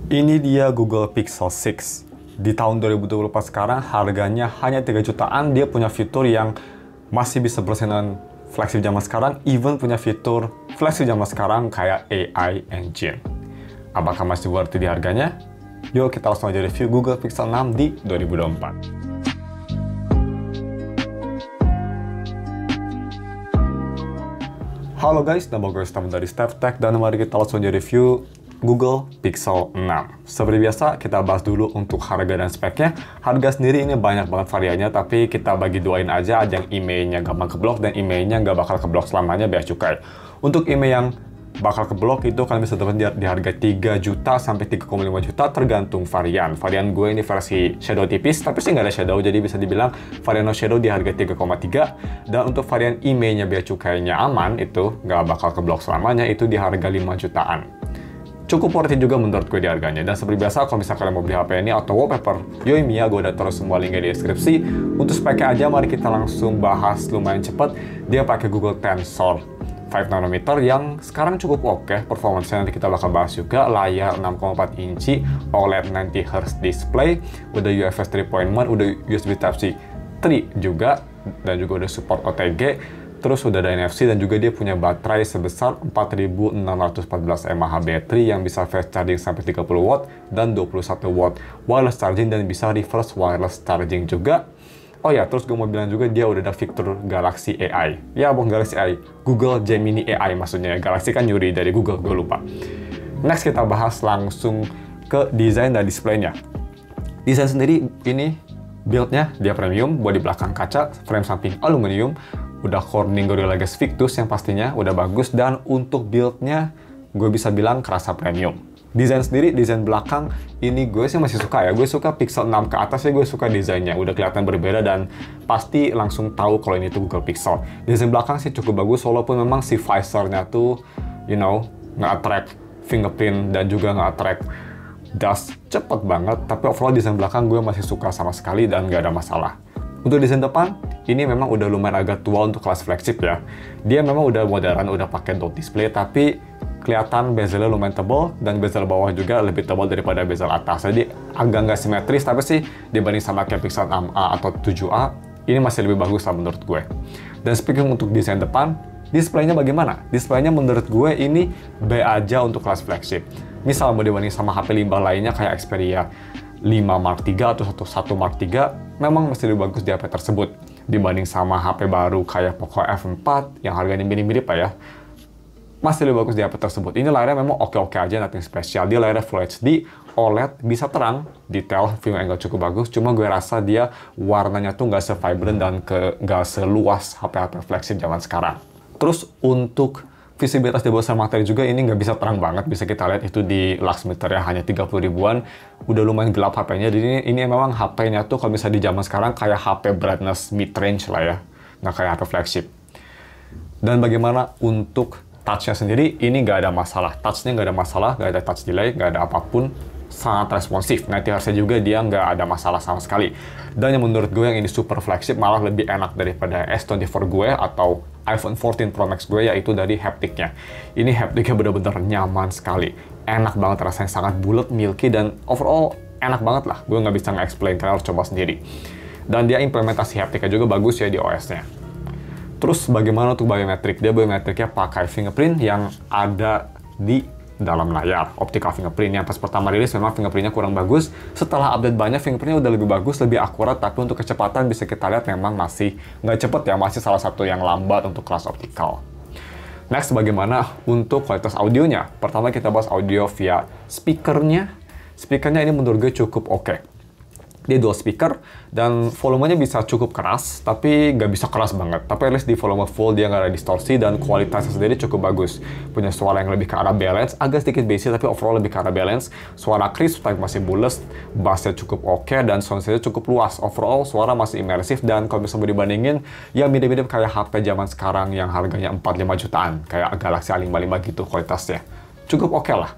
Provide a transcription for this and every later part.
Ini dia Google Pixel 6. Di tahun 2024 sekarang harganya hanya 3 jutaan. Dia punya fitur yang masih bisa bersaing dengan flagship zaman sekarang, even punya fitur flagship zaman sekarang kayak AI Engine. Apakah masih worth it di harganya? Yuk kita langsung aja review Google Pixel 6 di 2024. Halo guys, nama gue Stam dari StepTech dan mari kita langsung aja review Google Pixel 6. Seperti biasa, kita bahas dulu untuk harga dan speknya. Harga sendiri ini banyak banget variannya, tapi kita bagi duain aja. Ada yang emailnya gampang keblok dan emailnya nggak bakal keblok selamanya, bea cukai. Untuk email yang bakal keblok itu kalian bisa dapat di harga 3 juta sampai 3,5 juta tergantung varian. Varian gue ini versi shadow tipis, tapi sih nggak ada shadow, jadi bisa dibilang varian no shadow di harga 3,3. Dan untuk varian emailnya bea cukainya aman, itu nggak bakal keblok selamanya, itu di harga 5 jutaan. Cukup worth it juga menurut gue di harganya. Dan seperti biasa, kalau misalnya kalian mau beli HP ini atau wallpaper Yoimiya, gue udah taruh semua linknya di deskripsi. Untuk speknya aja, mari kita langsung bahas lumayan cepat. Dia pakai Google Tensor 5 nanometer yang sekarang cukup oke. Performance-nya nanti kita bakal bahas juga. Layar 6,4 inci, OLED 90Hz display, udah UFS 3.1, udah USB Type-C 3 juga, dan juga udah support OTG. Terus udah ada NFC dan juga dia punya baterai sebesar 4614 mAh baterai yang bisa fast charging sampai 30 watt dan 21 watt wireless charging dan bisa reverse wireless charging juga. Oh ya, terus gue mau bilang juga dia udah ada fitur Galaxy AI. Ya, bukan Galaxy AI, Google Gemini AI maksudnya. Galaxy kan nyuri dari Google, gue lupa. Next kita bahas langsung ke desain dan displaynya. Desain sendiri ini build-nya dia premium, bodi belakang kaca, frame samping aluminium, udah Corning Gorilla Glass Victus yang pastinya udah bagus, dan untuk build-nya gue bisa bilang kerasa premium. Desain sendiri, desain belakang ini gue sih masih suka ya. Gue suka Pixel 6 ke atas ya, gue suka desainnya. Udah kelihatan berbeda dan pasti langsung tahu kalau ini tuh Google Pixel. Desain belakang sih cukup bagus, walaupun memang si visor-nya tuh, nge-attract fingerprint dan juga nge-attract dust cepet banget. Tapi overall desain belakang gue masih suka sama sekali dan gak ada masalah. Untuk desain depan, ini memang udah lumayan agak tua untuk kelas flagship ya. Dia memang udah modern, udah pakai dot display, tapi kelihatan bezelnya lumayan tebal, dan bezel bawah juga lebih tebal daripada bezel atas. Jadi agak nggak simetris, tapi sih dibanding sama kayak Pixel 6a atau 7a, ini masih lebih bagus lah menurut gue. Dan speaking untuk desain depan, displaynya bagaimana? Displaynya menurut gue ini B aja untuk kelas flagship. Misal mau dibanding sama HP limbah lainnya kayak Xperia 5 Mark III atau 1 Mark III, memang masih lebih bagus di HP tersebut. Dibanding sama HP baru kayak Poco F4 yang harganya mirip-mirip ya, masih lebih bagus di HP tersebut. Ini layarnya memang oke-oke aja, nothing spesial. Dia layarnya Full HD, OLED, bisa terang, detail, view angle cukup bagus. Cuma gue rasa dia warnanya tuh nggak se-vibrant dan nggak seluas HP-HP flagship zaman sekarang. Terus untuk visibilitas di bawah materi juga ini nggak bisa terang banget. Bisa kita lihat itu di lux meter ya, hanya 30 ribuan. Udah lumayan gelap HP-nya. Jadi ini memang HP-nya tuh kalau misalnya di zaman sekarang kayak HP brightness mid-range lah ya. Nggak kayak HP flagship. Dan bagaimana untuk touch-nya sendiri, ini nggak ada masalah. Touch-nya nggak ada masalah, nggak ada touch delay, nggak ada apapun. Sangat responsif. Nanti harusnya juga dia nggak ada masalah sama sekali. Dan yang menurut gue yang ini super flagship malah lebih enak daripada S24 gue atau iPhone 14 Pro Max gue, yaitu dari haptiknya. Ini haptiknya benar-benar nyaman sekali. Enak banget rasanya, sangat bulat, milky, dan overall enak banget lah. Gue nggak bisa nge-explain, kalian harus coba sendiri. Dan dia implementasi haptiknya juga bagus ya di OS-nya. Terus bagaimana untuk biometrik? Dia biometriknya pakai fingerprint yang ada di dalam layar, optical fingerprint. Yang pas pertama rilis memang fingerprintnya kurang bagus. Setelah update banyak, fingerprintnya udah lebih bagus, lebih akurat, tapi untuk kecepatan bisa kita lihat memang masih nggak cepet ya, masih salah satu yang lambat untuk kelas optical. Next, bagaimana untuk kualitas audionya? Pertama kita bahas audio via speakernya. Speakernya ini menurut gue cukup oke. Dia dual speaker dan volumenya bisa cukup keras, tapi nggak bisa keras banget. Tapi at least di volume full dia nggak ada distorsi dan kualitasnya sendiri cukup bagus. Punya suara yang lebih ke arah balance, agak sedikit bassy tapi overall lebih ke arah balance. Suara crisp tapi masih bulles, bassnya cukup oke dan sound-nya cukup luas. Overall suara masih imersif dan kalau misalnya dibandingin ya mirip-mirip kayak HP zaman sekarang yang harganya 4-5 jutaan, kayak Galaxy A55 gitu kualitasnya. Cukup oke lah.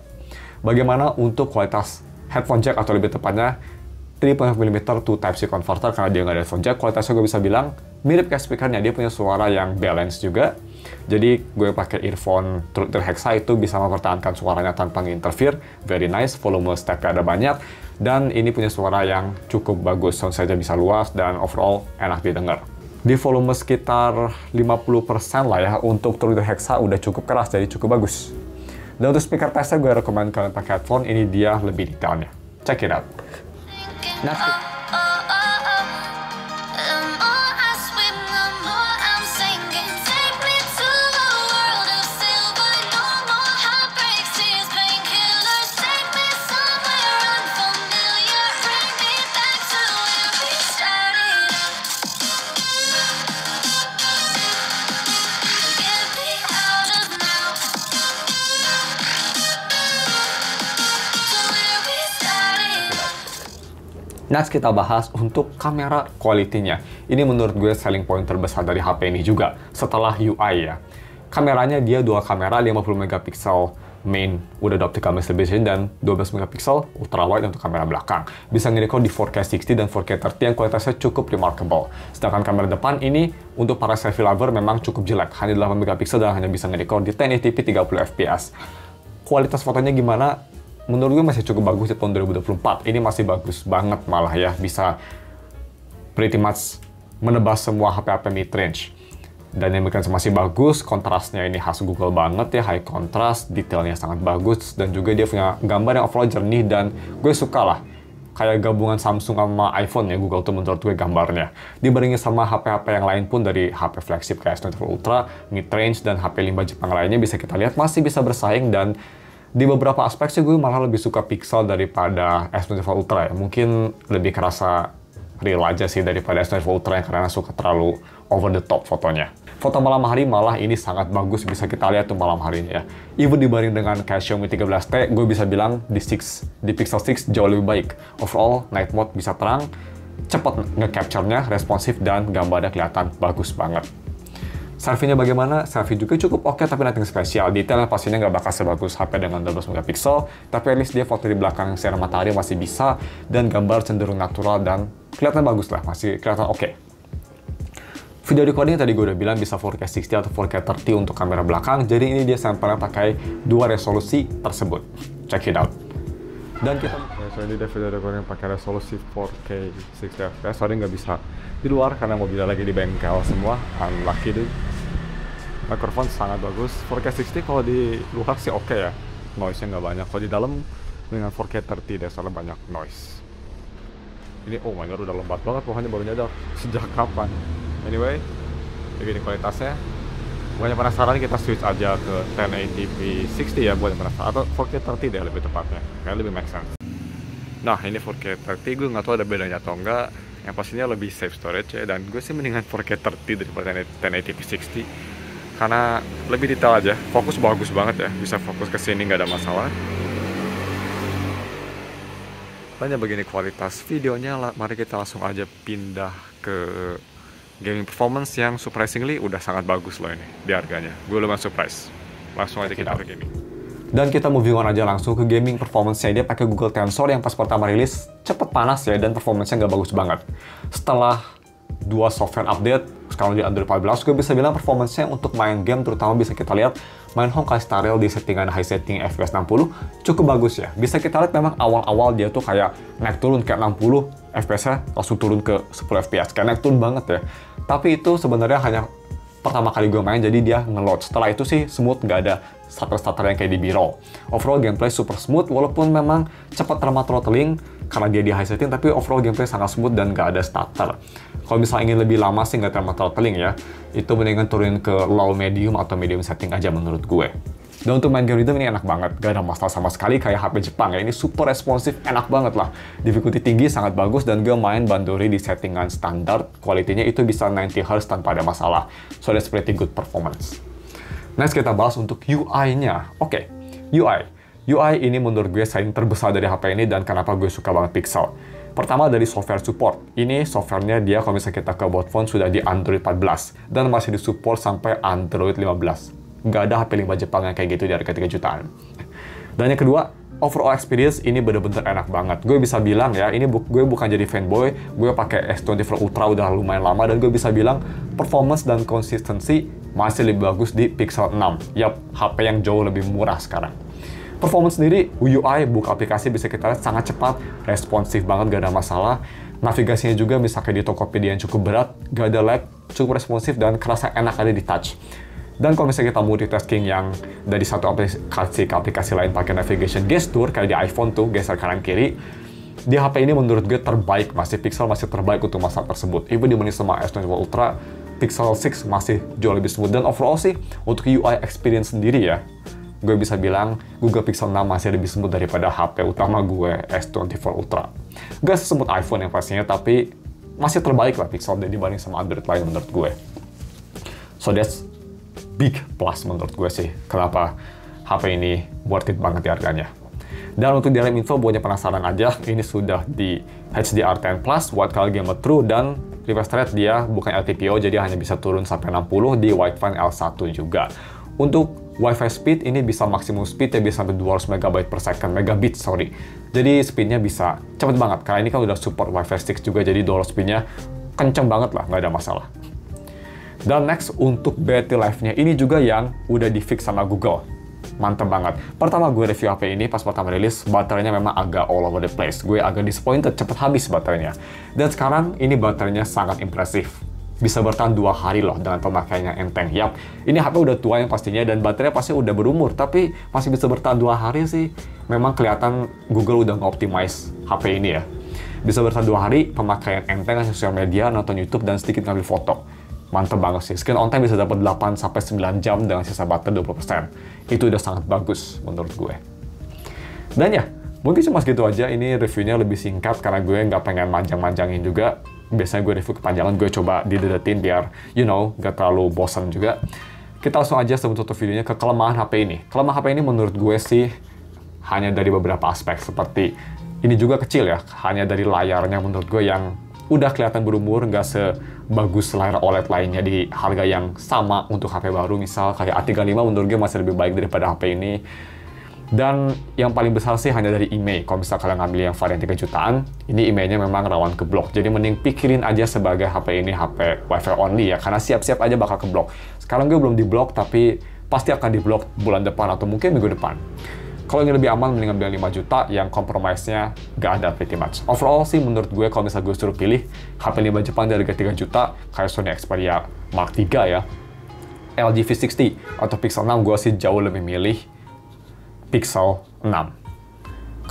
Bagaimana untuk kualitas headphone jack atau lebih tepatnya 3.5mm to Type-C converter, karena dia nggak ada headphone jack, kualitasnya gue bisa bilang mirip kayak speakernya. Dia punya suara yang balance juga, Jadi gue pakai earphone True Hexa itu bisa mempertahankan suaranya tanpa interfere, very nice, volume step-nya ada banyak, dan ini punya suara yang cukup bagus, sound saja bisa luas dan overall enak didengar. Di volume sekitar 50% lah ya, untuk True Hexa udah cukup keras, jadi cukup bagus. Dan untuk speaker testnya gue rekomend kalian pakai headphone, ini dia lebih detailnya. Check it out. Nah, next kita bahas untuk kamera quality-nya. Ini menurut gue selling point terbesar dari HP ini juga, setelah UI ya. Kameranya dia dual kamera 50 megapiksel main, udah ada optical max stabilization, dan 12 megapiksel ultra wide untuk kamera belakang. Bisa nge-record di 4K 60 dan 4K 30 yang kualitasnya cukup remarkable. Sedangkan kamera depan ini untuk para selfie lover memang cukup jelek, hanya 8 megapiksel dan hanya bisa nge-record di 1080p 30 fps. Kualitas fotonya gimana? Menurut gue masih cukup bagus di tahun 2024. Ini masih bagus banget malah ya, bisa pretty much menebas semua HP-HP mid-range. Dan yang bikin masih bagus, kontrasnya ini khas Google banget ya, high contrast, detailnya sangat bagus, dan juga dia punya gambar yang overall jernih, dan gue suka lah. Kayak gabungan Samsung sama iPhone ya, Google tuh menurut gue gambarnya. Dibandingin sama HP-HP yang lain pun dari HP flagship kayak S24 Ultra, mid-range, dan HP 5 Jepang lainnya bisa kita lihat masih bisa bersaing, dan di beberapa aspek sih gue malah lebih suka Pixel daripada S24 Ultra ya. Mungkin lebih kerasa real aja sih daripada S24 Ultra yang karena suka terlalu over the top fotonya. Foto malam hari malah ini sangat bagus, bisa kita lihat tuh malam harinya ya. Even dibanding dengan kayak Xiaomi 13T, gue bisa bilang di Pixel 6 jauh lebih baik. Overall, night mode bisa terang, cepat nge-capture-nya, responsif, dan gambarnya kelihatan bagus banget. Selfie-nya bagaimana? Selfie juga cukup oke, tapi nothing spesial. Detailnya pastinya nggak bakal sebagus HP dengan 12 megapiksel, tapi at least dia foto di belakang sinar matahari masih bisa, dan gambar cenderung natural dan kelihatan bagus lah, masih kelihatan oke. Video recording tadi gue udah bilang bisa 4K 60 atau 4K 30 untuk kamera belakang, jadi ini dia sampelnya pakai dua resolusi tersebut. Check it out. Dan kita ini dia video recording pakai resolusi 4K 60 fps, sorry nggak bisa di luar karena mobilnya lagi di bengkel semua, unlucky deh. Mikrofon sangat bagus, 4K 60 kalau di luar sih oke ya, noise-nya nggak banyak. Kalau di dalam dengan 4K 30 deh, soalnya banyak noise. Ini oh my god, udah lembat banget, pokoknya baru nyadar sejak kapan. Anyway, begini kualitasnya. Bukannya penasaran, kita switch aja ke 1080p 60 ya, buat yang penasaran, atau 4K 30 deh lebih tepatnya, kayak lebih make sense. Nah ini 4K 30, gue nggak tahu ada bedanya atau enggak. Yang pastinya lebih safe storage ya, dan gue sih mendingan 4K 30 daripada 1080p 60 karena lebih detail aja, fokus bagus banget ya, bisa fokus ke sini nggak ada masalah. Banyak begini kualitas videonya, mari kita langsung aja pindah ke gaming performance yang surprisingly udah sangat bagus loh ini di harganya. Gue lumayan surprise. Langsung aja kita ke gaming. Dan kita moving on aja langsung ke gaming performance-nya. Dia pakai Google Tensor yang pas pertama rilis cepet panas ya, dan performance-nya nggak bagus banget. Setelah dua software update, sekarang di Android 14, gue bisa bilang performance-nya untuk main game, terutama bisa kita lihat main Honkai Star Rail di settingan high setting FPS 60 cukup bagus ya. Bisa kita lihat memang awal-awal dia tuh kayak naik turun, kayak 60 FPS-nya langsung turun ke 10 FPS, kayak naik turun banget ya. Tapi itu sebenarnya hanya pertama kali gue main, jadi dia nge-load. Setelah itu sih smooth, nggak ada stutter-stutter yang kayak di B-roll. Overall gameplay super smooth, walaupun memang cepat terma throttling karena dia di high setting, tapi overall gameplay sangat smooth dan nggak ada stutter. Kalau misalnya ingin lebih lama sih nggak terma throttling ya, itu mendingan turunin ke low medium atau medium setting aja menurut gue. Dan untuk main game rhythm ini enak banget, gak ada masalah sama sekali kayak HP Jepang ya, ini super responsif, enak banget lah. Difficulty tinggi, sangat bagus, dan gue main Bandori di settingan standar, kualitinya itu bisa 90Hz tanpa ada masalah. So that's pretty good performance. Next kita bahas untuk UI-nya. Oke, UI. UI ini menurut gue saing terbesar dari HP ini, dan kenapa gue suka banget Pixel. Pertama dari software support. Ini softwarenya dia kalau misalnya kita ke about phone sudah di Android 14, dan masih disupport sampai Android 15. Nggak ada HP 5 Jepang yang kayak gitu di harga 3 jutaan. Dan yang kedua, overall experience ini bener-bener enak banget. Gue bisa bilang ya, ini gue bukan jadi fanboy, gue pakai S24 Ultra udah lumayan lama, dan gue bisa bilang performance dan konsistensi masih lebih bagus di Pixel 6. Yap, HP yang jauh lebih murah sekarang. Performance sendiri, UI, buka aplikasi bisa kita lihat sangat cepat, responsif banget, gak ada masalah. Navigasinya juga bisa kayak di Tokopedia yang cukup berat, gak ada lag, cukup responsif, dan kerasa enak ada di touch. Dan kalau misalnya kita multitasking yang dari satu aplikasi ke aplikasi lain pakai navigation gesture, kayak di iPhone tuh, geser kanan kiri, di HP ini menurut gue terbaik, Pixel masih terbaik untuk masa tersebut. Even dibanding sama S24 Ultra, Pixel 6 masih jauh lebih smooth. Dan overall sih, untuk UI experience sendiri ya, gue bisa bilang Google Pixel 6 masih lebih smooth daripada HP utama gue, S24 Ultra. Gak sesmooth iPhone yang pastinya, tapi masih terbaik lah Pixel dibanding sama Android lain menurut gue. So that's big plus menurut gue sih, kenapa HP ini worth it banget di harganya. Dan untuk di dalam info, buatnya penasaran aja, ini sudah di HDR10+, Wide Color Gamma True, dan refresh rate dia bukan LTPO, jadi hanya bisa turun sampai 60 di Wideframe L1 juga. Untuk Wi-Fi speed ini bisa maksimum speed ya bisa sampai 200 megabit. Jadi speednya bisa cepet banget, karena ini kan udah support Wi-Fi 6 juga, jadi download speednya kenceng banget lah, nggak ada masalah. Dan next, untuk battery life-nya ini juga yang udah di fix sama Google. Mantep banget. Pertama gue review HP ini pas pertama rilis, baterainya memang agak all over the place. Gue agak disappointed, cepet habis baterainya. Dan sekarang ini baterainya sangat impresif. Bisa bertahan 2 hari loh dengan pemakaiannya enteng. Yap, ini HP udah tua yang pastinya dan baterainya pasti udah berumur, tapi masih bisa bertahan 2 hari sih. Memang kelihatan Google udah nge-optimize HP ini ya. Bisa bertahan 2 hari, pemakaian enteng, sosial media, nonton YouTube, dan sedikit ngambil foto. Mantep banget sih. Screen on time bisa dapat 8-9 jam dengan sisa baterai 20%. Itu udah sangat bagus menurut gue. Dan ya, mungkin cuma segitu aja. Ini reviewnya lebih singkat karena gue nggak pengen manjang-manjangin juga. Biasanya gue review kepanjangan, gue coba didedetin biar, nggak terlalu bosan juga. Kita langsung aja sebelum tutup videonya ke kelemahan HP ini. Kelemahan HP ini menurut gue sih hanya dari beberapa aspek. Seperti, ini juga kecil ya, hanya dari layarnya menurut gue yang udah kelihatan berumur, nggak sebagus layar OLED lainnya di harga yang sama untuk HP baru. Misal kayak A35 menurut gue masih lebih baik daripada HP ini. Dan yang paling besar sih hanya dari IMEI. Kalau misal kalian ngambil yang varian 3 jutaan, ini IMEI-nya memang rawan ke blok. Jadi mending pikirin aja sebagai HP ini HP Wi-Fi only ya, karena siap-siap aja bakal ke blok. Sekarang gue belum di blok, tapi pasti akan di blok bulan depan atau mungkin minggu depan. Kalau yang lebih aman, mending ambil 5 juta yang kompromisnya nggak ada pretty much. Overall sih menurut gue, kalau misalnya gue suruh pilih HP 5 Jepang dari harga 3 juta, kayak Sony Xperia Mark 3 ya, LG V60 atau Pixel 6, gue sih jauh lebih milih Pixel 6.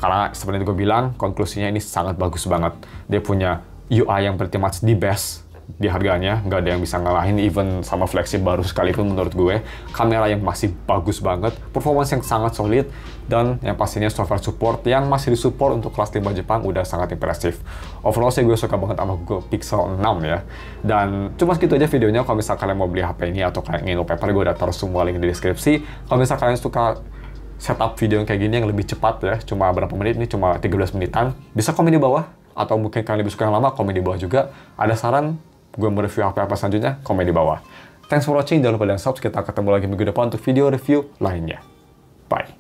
Karena seperti gue bilang, konklusinya ini sangat bagus banget. Dia punya UI yang pretty much the best di harganya, nggak ada yang bisa ngalahin, even sama flagship baru sekalipun menurut gue. Kamera yang masih bagus banget, performance yang sangat solid, dan yang pastinya software support yang masih disupport untuk kelas 5 Jepang udah sangat impresif. Overall sih gue suka banget sama Google Pixel 6 ya. Dan cuma segitu aja videonya. Kalau misalnya kalian mau beli HP ini atau kalian ingin wallpaper, gue udah taruh semua link di deskripsi. Kalau misalnya kalian suka setup video yang kayak gini yang lebih cepat ya, cuma berapa menit, ini cuma 13 menitan, bisa komen di bawah. Atau mungkin kalian lebih suka yang lama, komen di bawah juga. Ada saran gue mau review apa selanjutnya, komen di bawah. Thanks for watching, jangan lupa dan subscribe. Kita ketemu lagi minggu depan untuk video review lainnya. Bye.